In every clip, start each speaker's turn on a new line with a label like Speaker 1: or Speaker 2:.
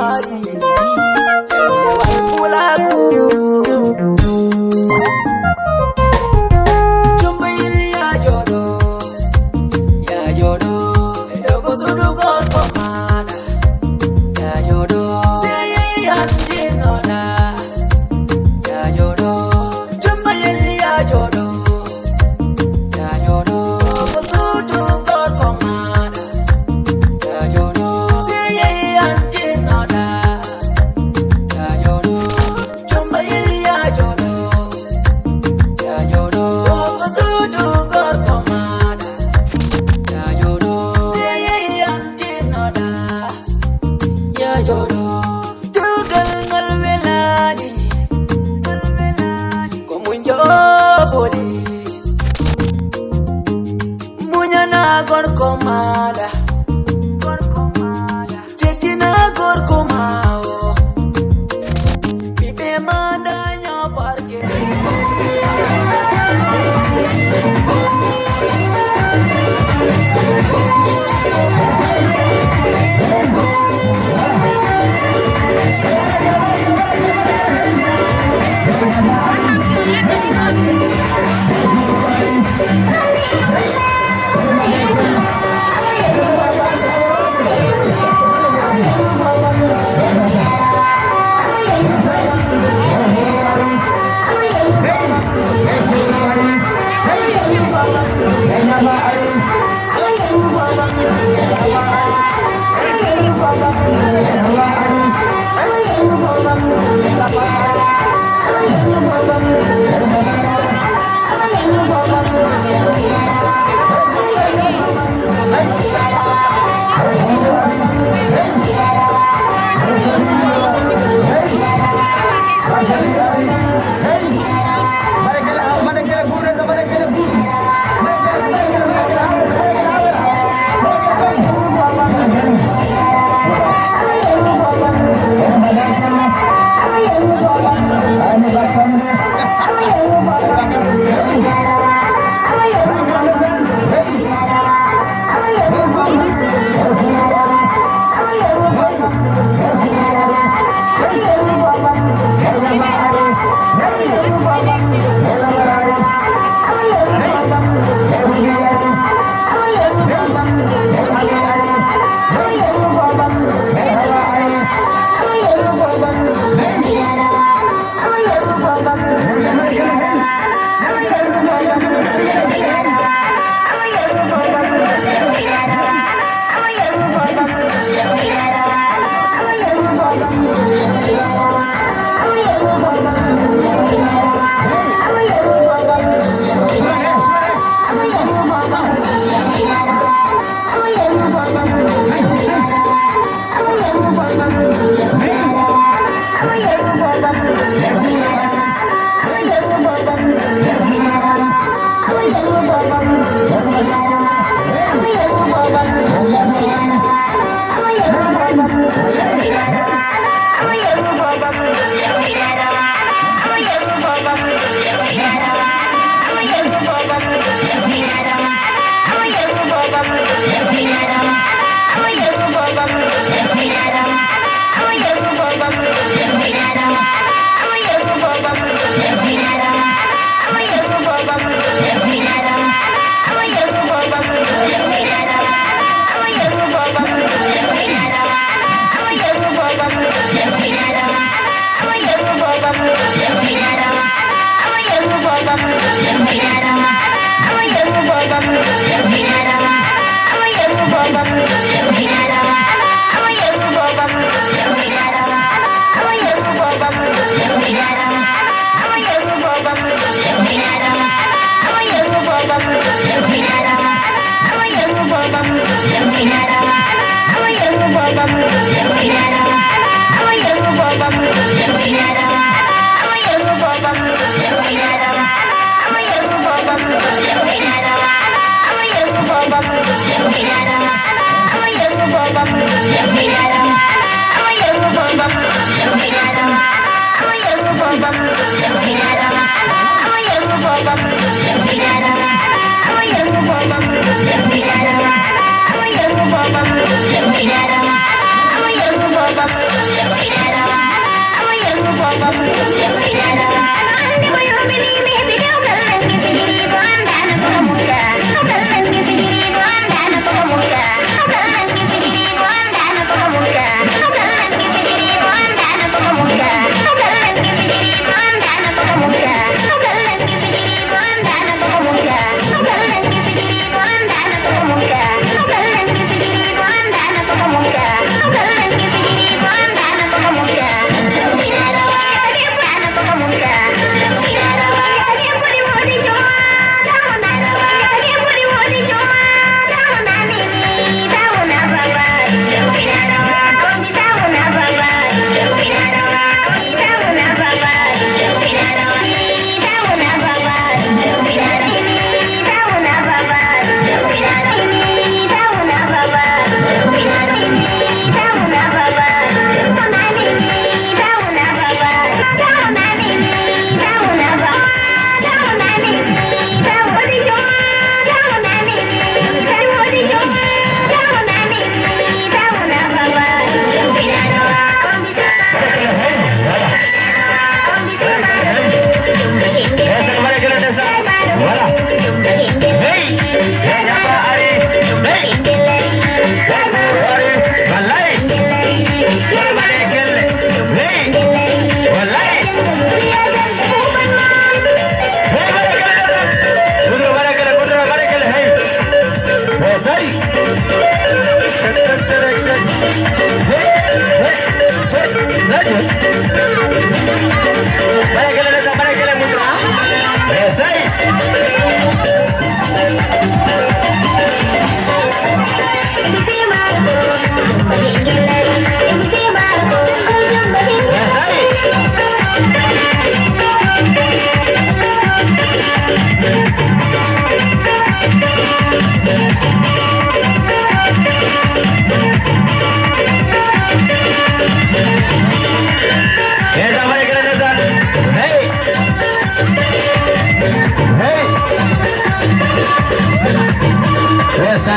Speaker 1: mari lewat pulaku jumbil ya jodoh dogo sudu gorko mana ya jodoh siyan dinoda ya jodoh jumbil ya jodoh dogo sudu gorko mana ya jodoh siyan dinoda ya jodoh jumbil ya jodoh dogo sudu gorko mana ya jodoh siyan dinoda ya jodoh dugal ngal welani ko munjo foli munyana gorko mada teddina gorko mawo bibe manda nyobargede
Speaker 2: Bye.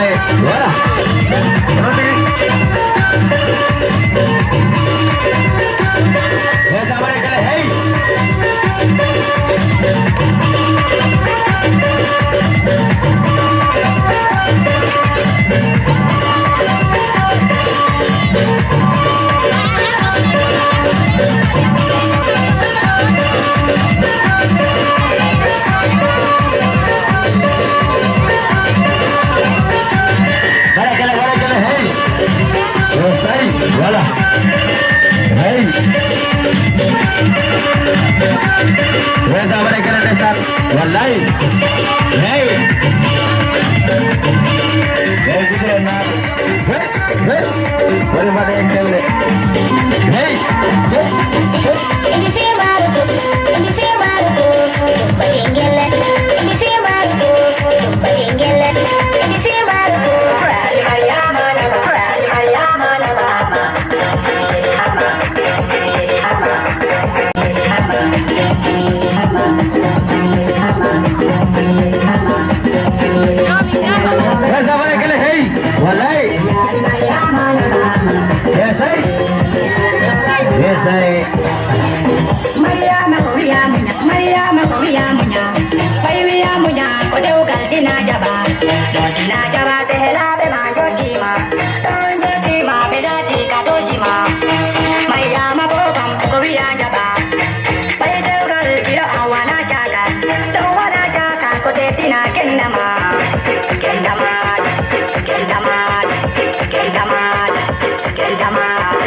Speaker 2: Wala. Reza balik kali. Hey. Wala. Hey. Reza balik kali Reza. Wallahi. Hey. Hey kita nak. Hey. Hey. Boleh mana yang kele. Hey. Hey.
Speaker 3: Ini si baru, ini si baru, paling gila. Ini si baru, paling gila. Ini si baru, ayam mana, ayam mana mama.
Speaker 2: Reza balik kali. Hey. Wallahi. Yes, hey. Yes, hey.
Speaker 3: Maria munya, Maria munya, kode ugal dina jaba sehela be manjo jima, tonjo jima beda di kado jima, Maria mabogam korea jaba, kode ugal dina awana jaga, dowana jaga kode dina kendama,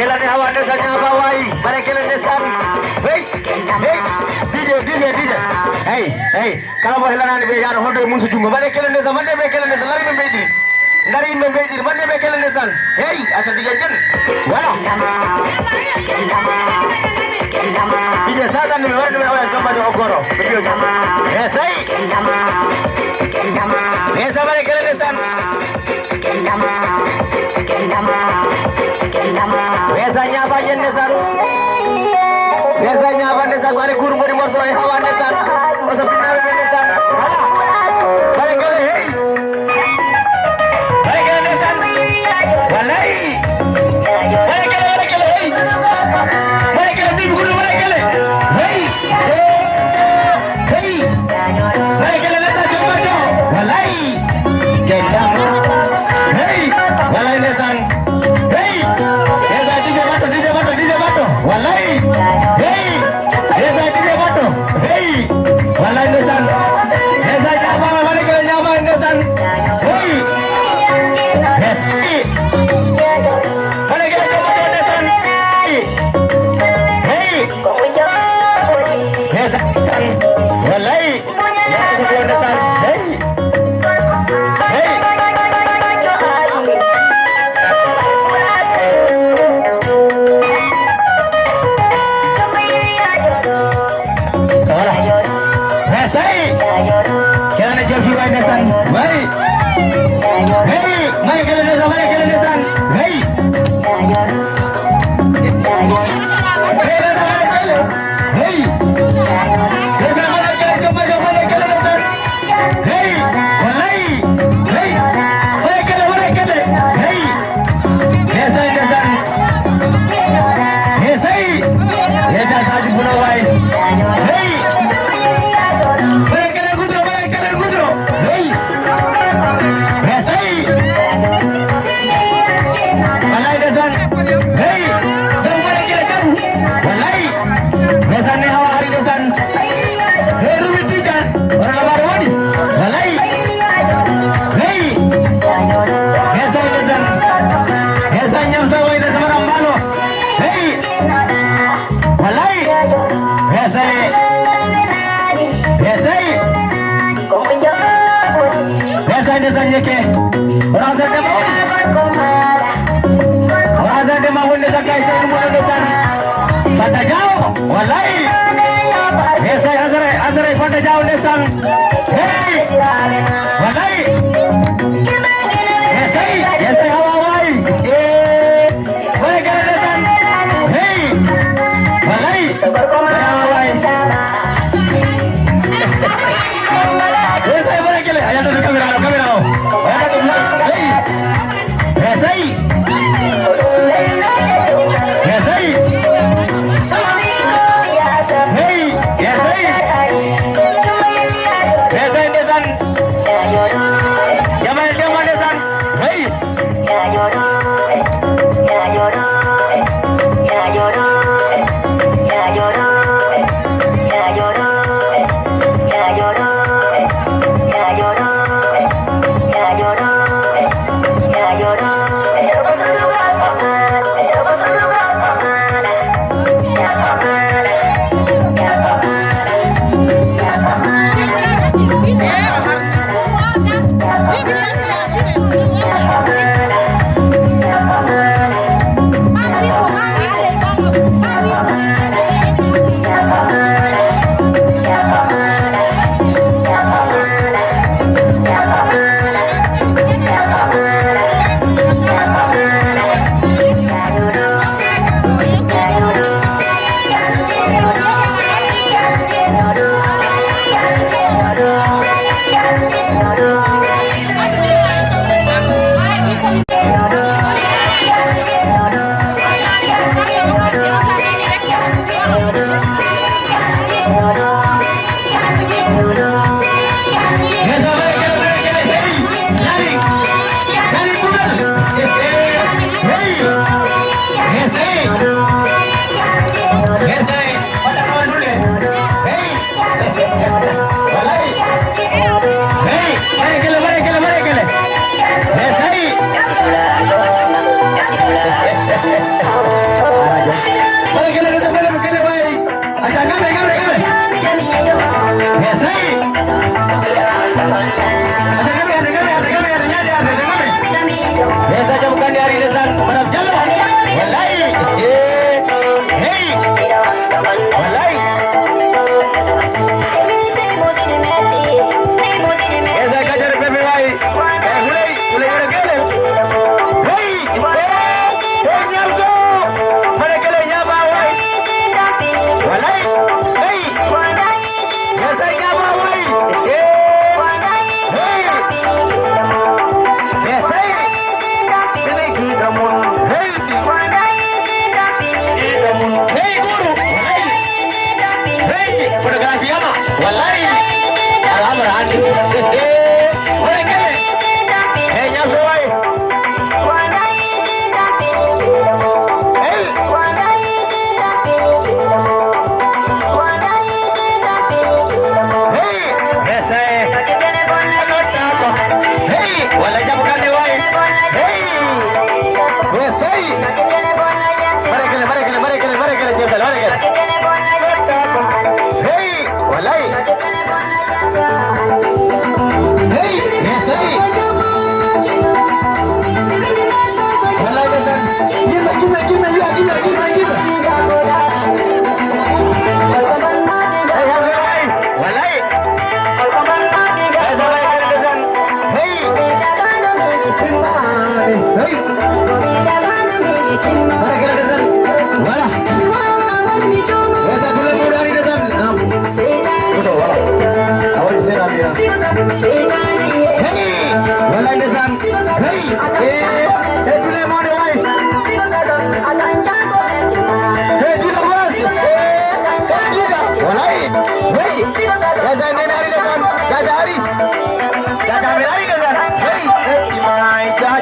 Speaker 2: Kelane hawa desanya bawai, balik kelane desan. Hey, hey, DJ. Hey, kalau bahilan ni bejar hodo musuh jumpa balik kelane desan, mana balik kelane desan lagi membejir, dari membejir, mana balik kelane desan. Hey, acan tiga jen, wala. DJ saya ni baru ni awak jumpa jo okoro, betul jam. Yes, hey. Yes, balik kelane desan. Biasanya apa yang desan? Biasanya apa desan? Balik guru beri morso hawa desan. Masa pindah desan. Balik kali, hey. Balik kali desan. Walai. Balik kali, hey. Balik kali guru balik kali. Hey. Hey. Balik kali desan jumpa jo. Walai. Kendang. Hey. Walai desan. Walai, hey, Reza DJ Batu, hey, walai desan, Reza Java balik ke Java desan, hey, yes, balik ke Java desan, hey, Reza desan, walai, Reza desan, hey, hey. Baik. Hey, mari kalian desan. Hey. Hey. Hey. Walai. Hey. Balik kalian. Hey. Desan. Hey, say. Desan saja pulau wai. Hey. Balik kalian gudro. Hey. Hey. Walai desan. Hey. Balik kalian. Walai. Desan ni hawa hari desan. Hey, rumit tijan. Orang lebar wadi. Walai. Hey. Desan. Desan nyam sawai desan orang malu. Hey. Walai. Desan. Desan ke. Orang saya mau desan kai saya mau desan. Pada jauh. Walai. Desan azrai pada jauh desan. Hey. Walai. Desan hawa wai. Boleh kena desan. Hey. Walai. Hawa wai. Desan boleh kena. Ayat tu kamera. Ayat tu. Hey.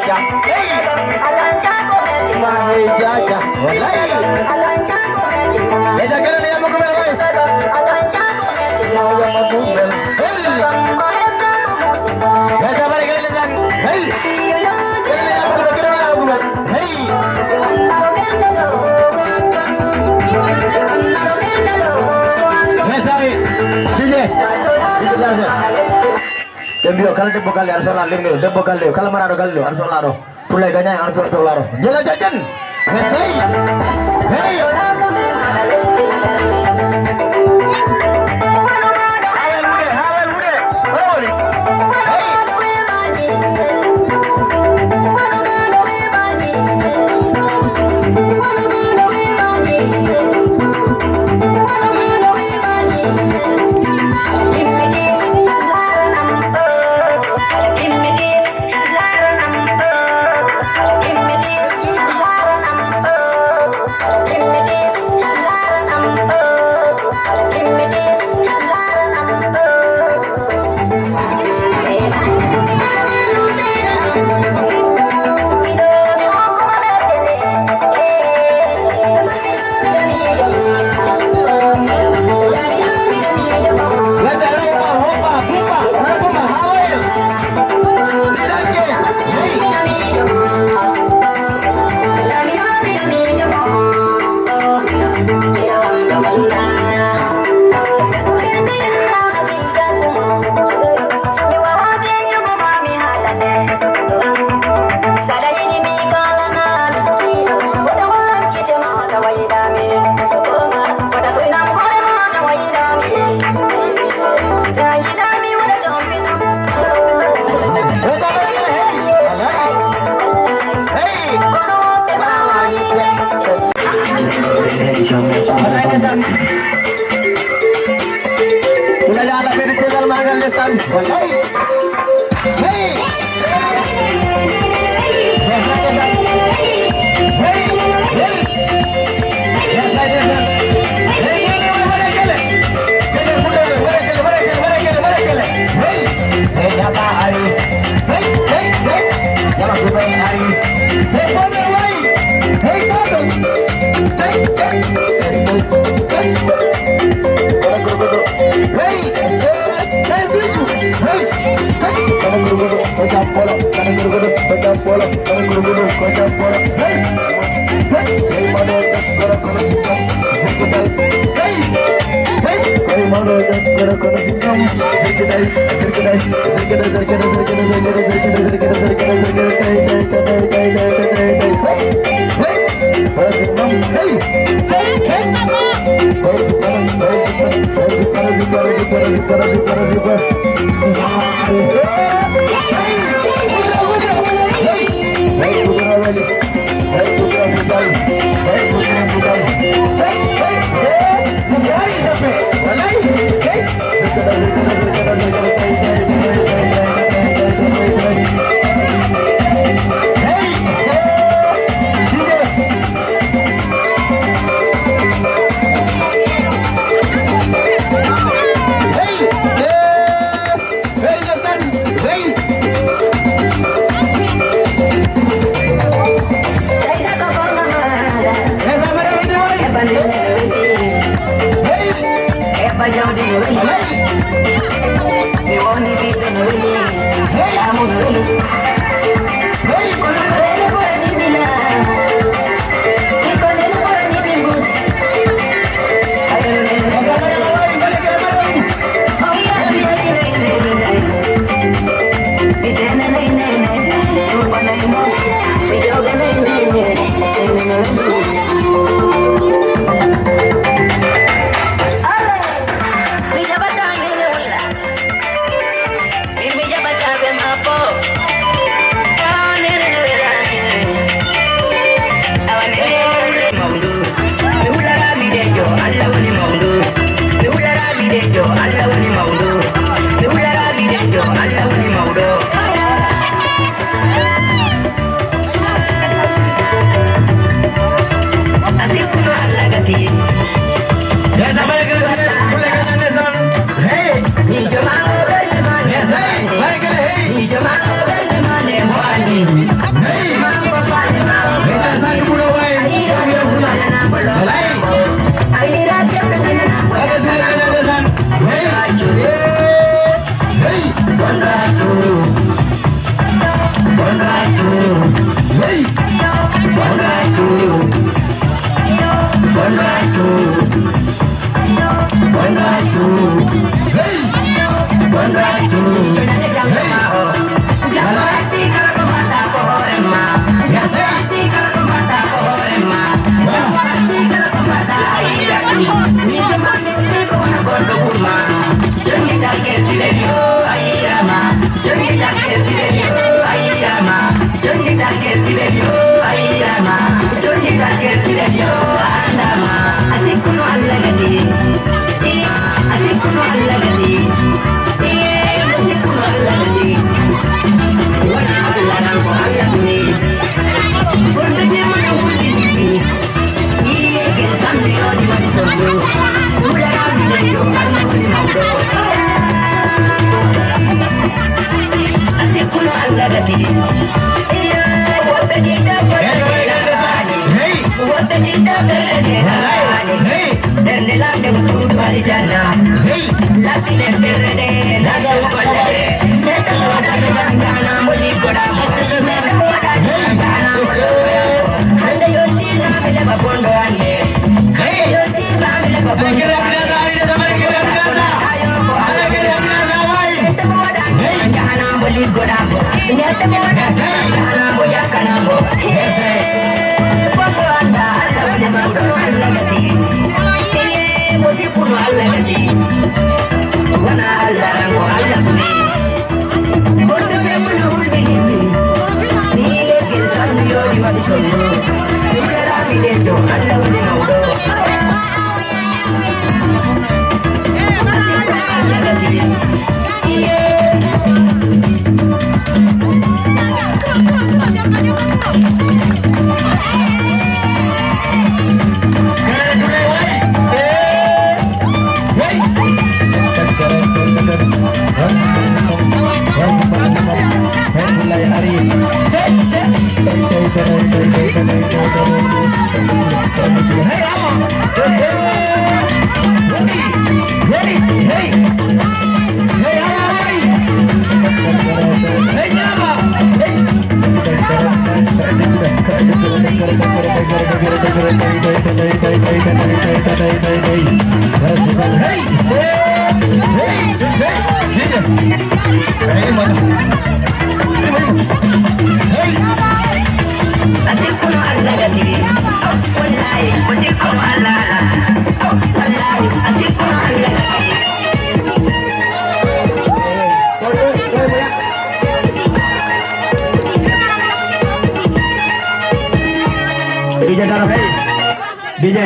Speaker 2: jajah. Hey,
Speaker 3: akan jago meeting.
Speaker 2: mari jajah. Wallahi.
Speaker 3: Akan jago meeting.
Speaker 2: Beda kalian yang mau kemana?
Speaker 3: Akan jago meeting.
Speaker 2: Yang mau kemana? Hey,
Speaker 3: Mahir jago musik.
Speaker 2: beda balik kalian dan. Hey, kalian yang mau kemana? Hey, beda DJ. Dembio kala debbo galle ar sola limdo debbo galle kala marado galle ar sola ro tulay ganya ar sola tolaro jela jajan hey hey hawel mude ori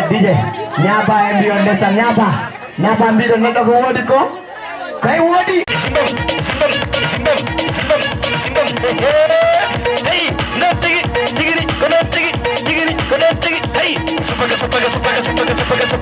Speaker 2: DJ nyapa mbio ndesa nyapa mbio nenda ko wodi ko kay wodi hey no digini hey supaga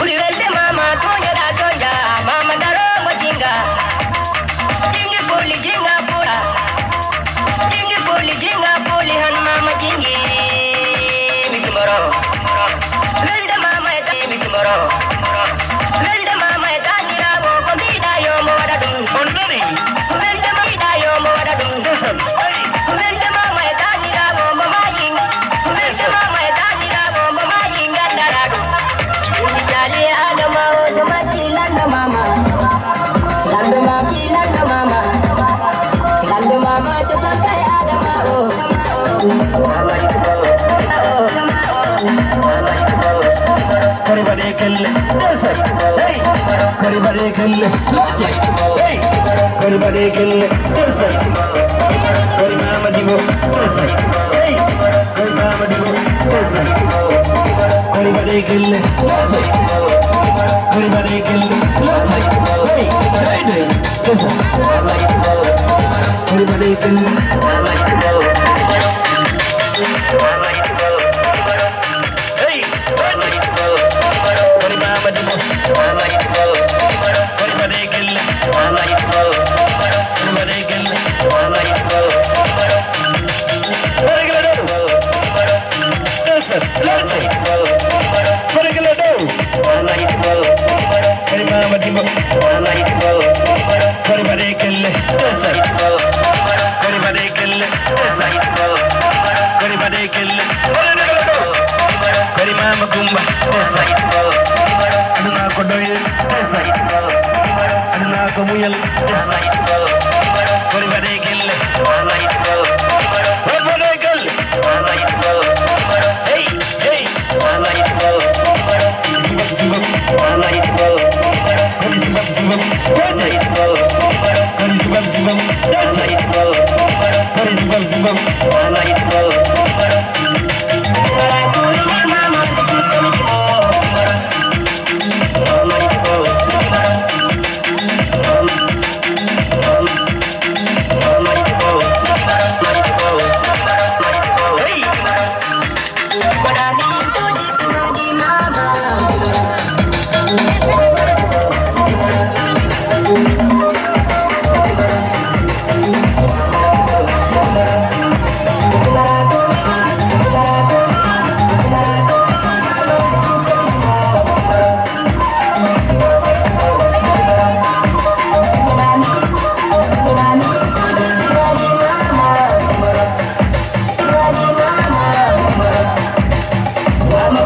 Speaker 3: Ulirete mama tonya da tonya mama daro mojinga jingi puli han mama jingi mitumoro lelde mama eta mitumoro lelde mama eta nirawo kondida yo mo wada dum ondori lelde mama ida yo mo wada dum dosan lelde mama eta nirawo mo mayin lelde mama eta nirawo mo mayin gandarado undi jali adama o somati landa mama to sampai adama o mama itu kori bade kelle dosan hey kori bade kelle hey kori bade kelle dosan kori mama dibo dosan hey kori mama dibo dosan kori bade kelle kori bade kelle hey hey dosan kori bade kelle Mama kumba desa aduna ko doyel desa aduna ko muyal desa kori bade gelle kori bade gelle hey hey simba simba kori simba simba kori simba simba kori simba simba Mama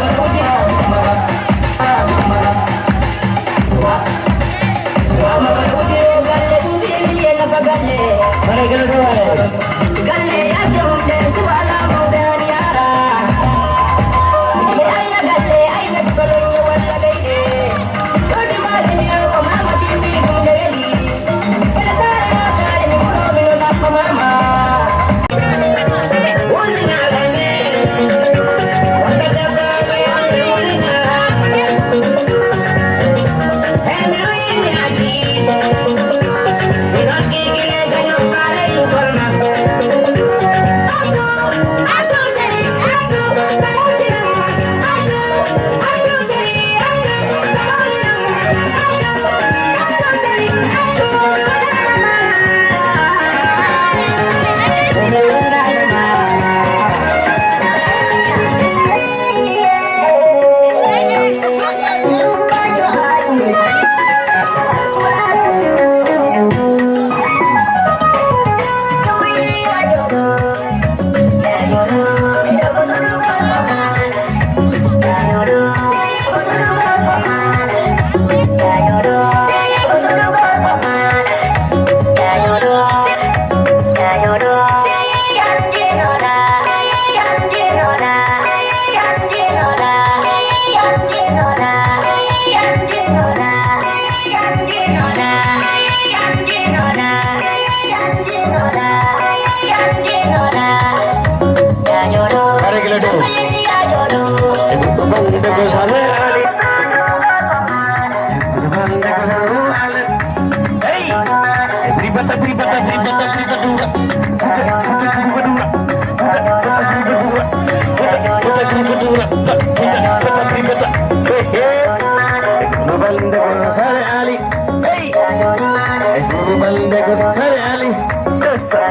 Speaker 2: pribata. Guru balde ko sare ali. Hey. Guru balde ko sare ali. Desa.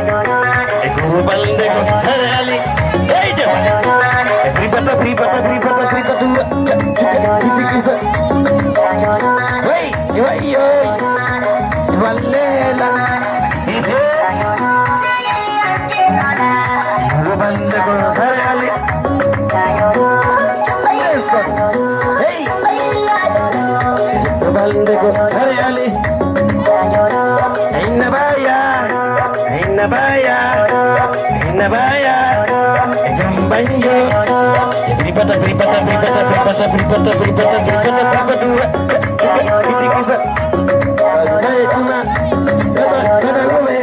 Speaker 2: Guru balde ko sare ali. Hey jemaah. Pribata. Kisa. Hey, iyo. Balela. Guru balde ko sare ali. Desa. Hey. Guru balde ko sare ali. Inna baya. Jambanjo. Pribata. Ini kisah. Baik cuma. Kata gue.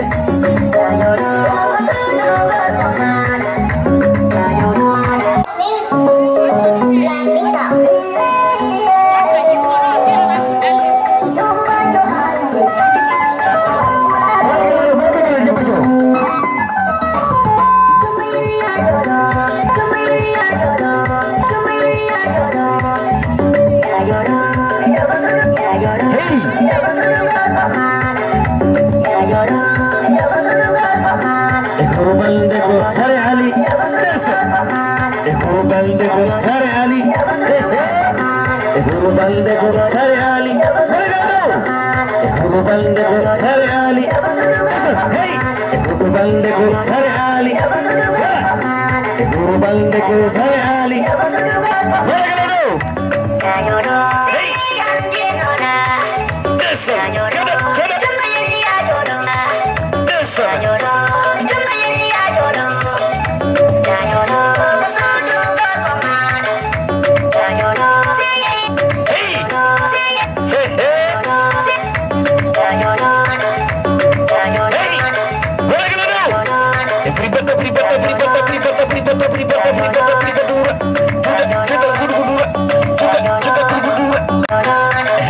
Speaker 2: Guru balde ko sare ali. Guru balde ko sare ali. Guru balde ko sare ali. Guru balde ko sare ali. Hey. Guru balde ko sare ali. Guru balde ko sare ali.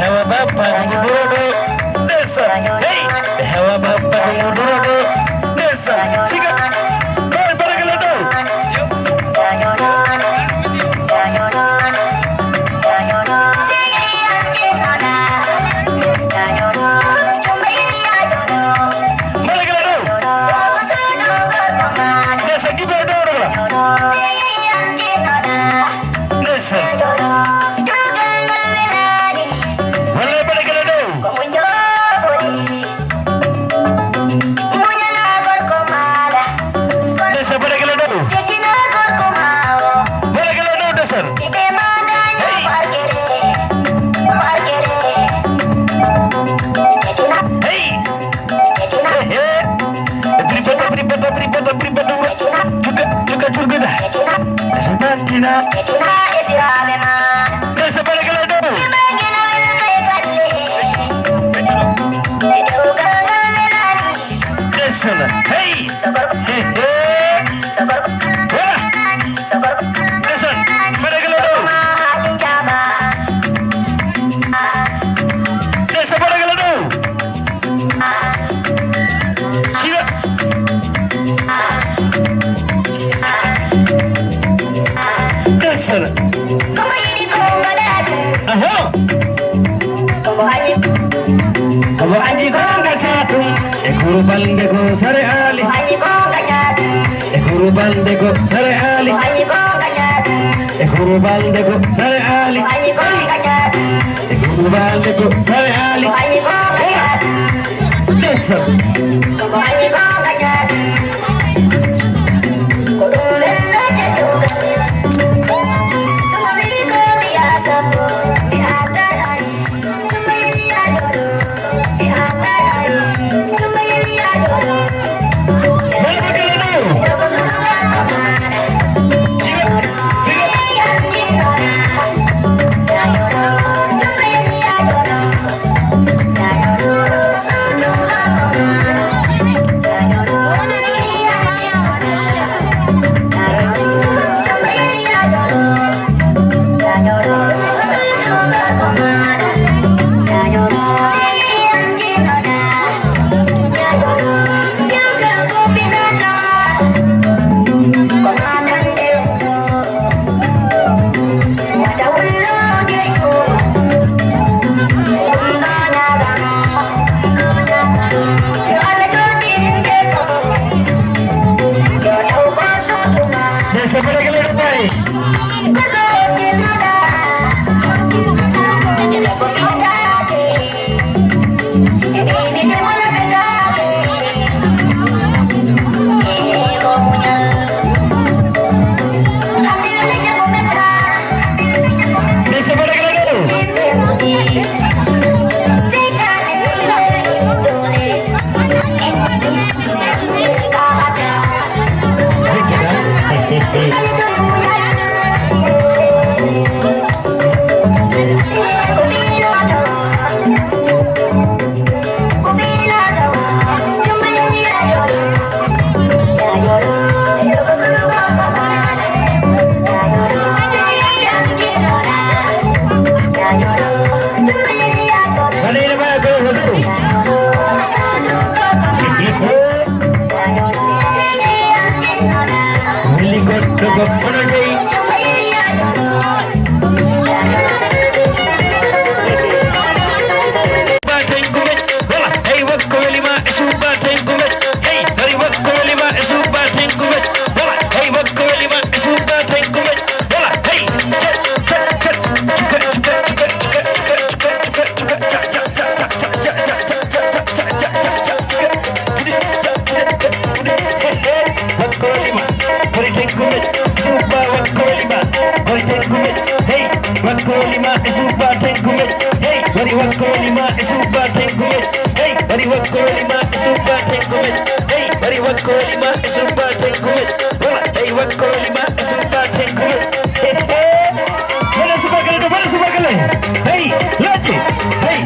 Speaker 2: Hawa bapak guru desa. Hey, hawa bapak guru desa. Sikat. Kau barangkali tahu. Guru balde ko sare ali. Guru balde ko sare ali. Guru balde ko sare ali. Guru balde ko sare ali. Desa. Hari waktu lima suka tengkumet. Hey, hari waktu lima suka tengkumet. Hey, hari waktu lima suka tengkumet. Hey, waktu lima suka tengkumet. Mana suka kalian? Mana suka kalian? Hey, lagi. Hey,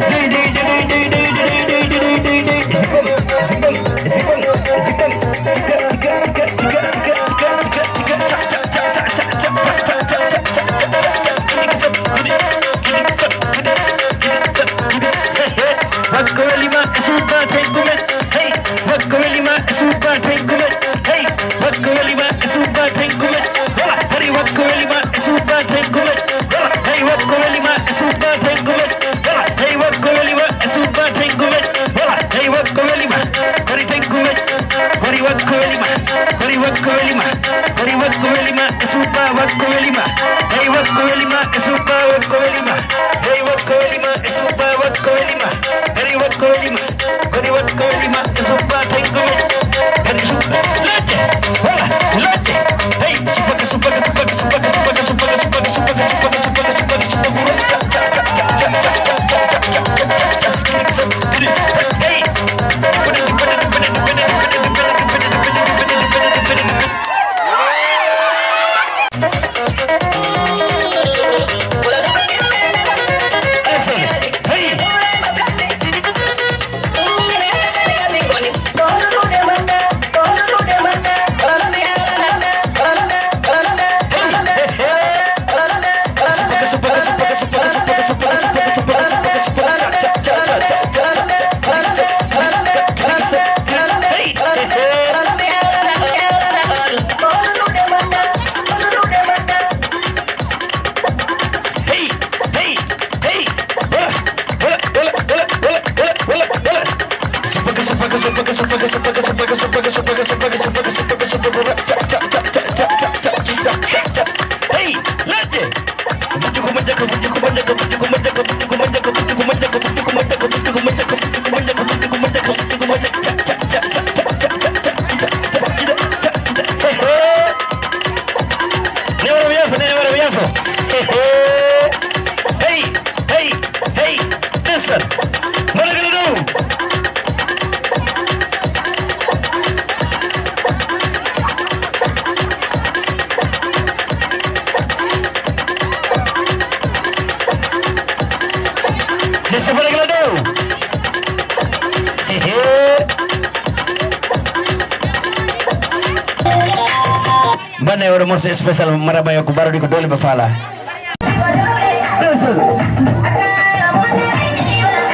Speaker 2: Bana orang morse spesial marabaya ku baru di kudoli bafala.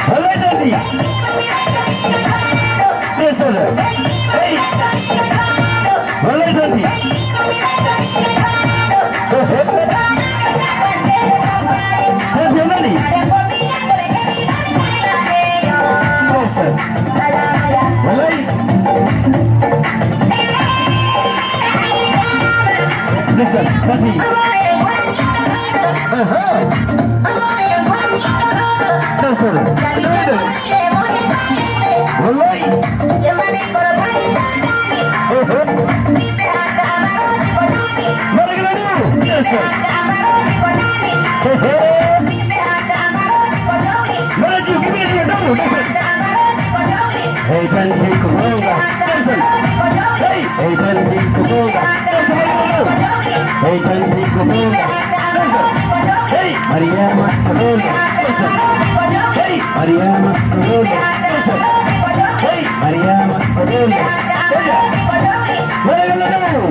Speaker 2: Halo tadi. Hey. Halo tadi. Listen, Tati. Listen. Wallahi. Mari kita dulu. Listen. Mari kita dulu. Listen. Hey, Tati, kumonga. Listen. Hey, Tati, kumonga. Hey, Tati, kumonga. Listen. Hey, Mariama, kumonga. Listen. Hey, Mariama, kumonga. Listen. Hey, Mariama, kumonga. Mari kita dulu.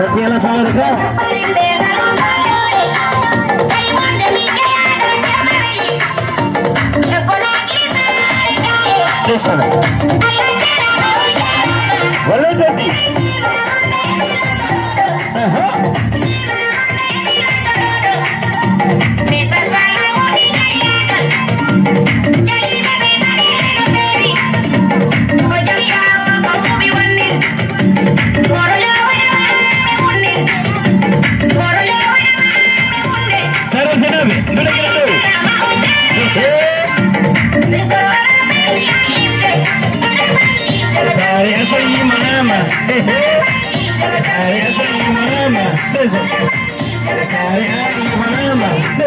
Speaker 2: Tertiala saudara. Listen. Boleh jadi.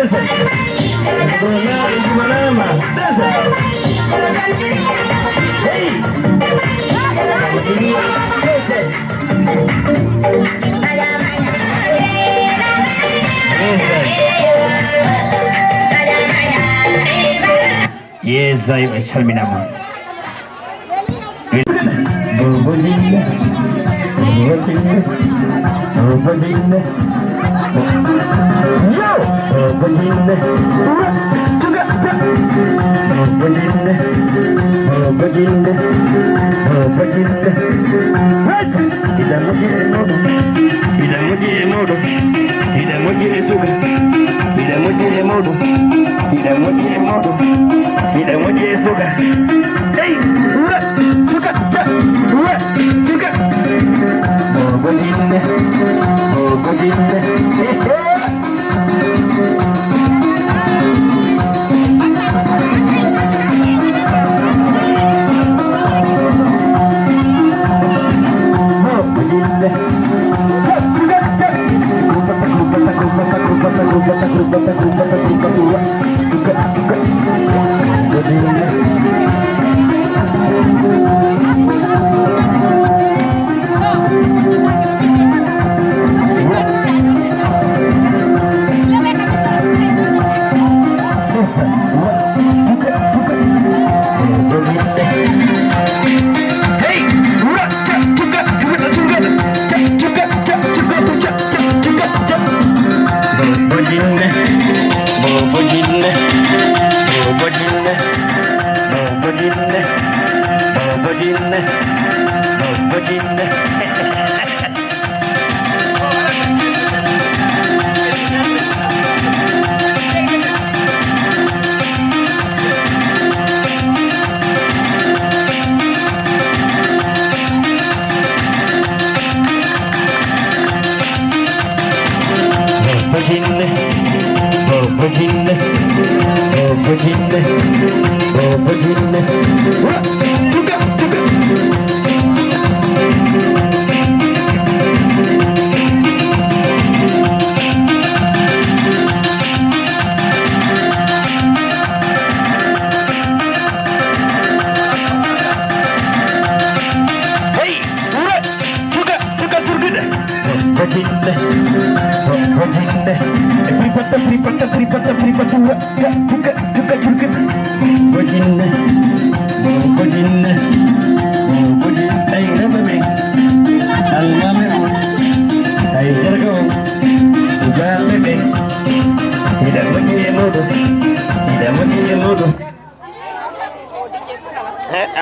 Speaker 2: Desa. Gimana? Desa. Hey. Desa. Yes, I tell me now.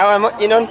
Speaker 4: Awal mau inon.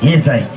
Speaker 2: Yes, I.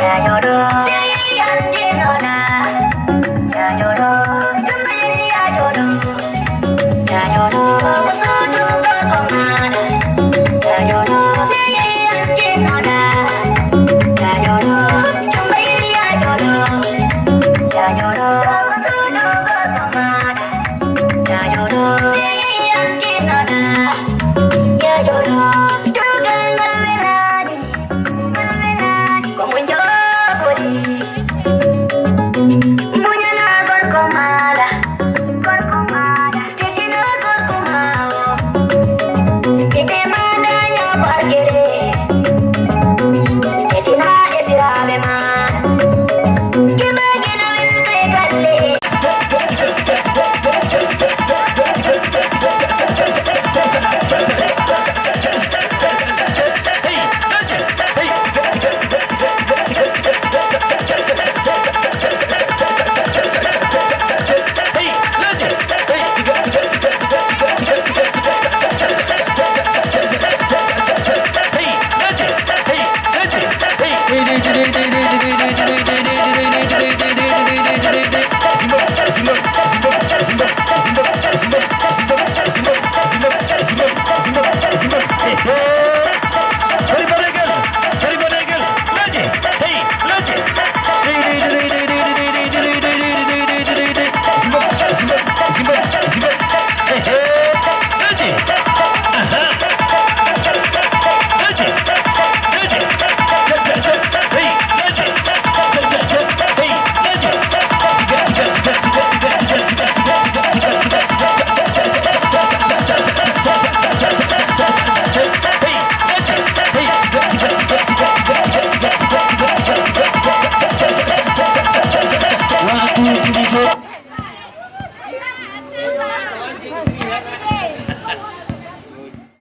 Speaker 3: Ya lloró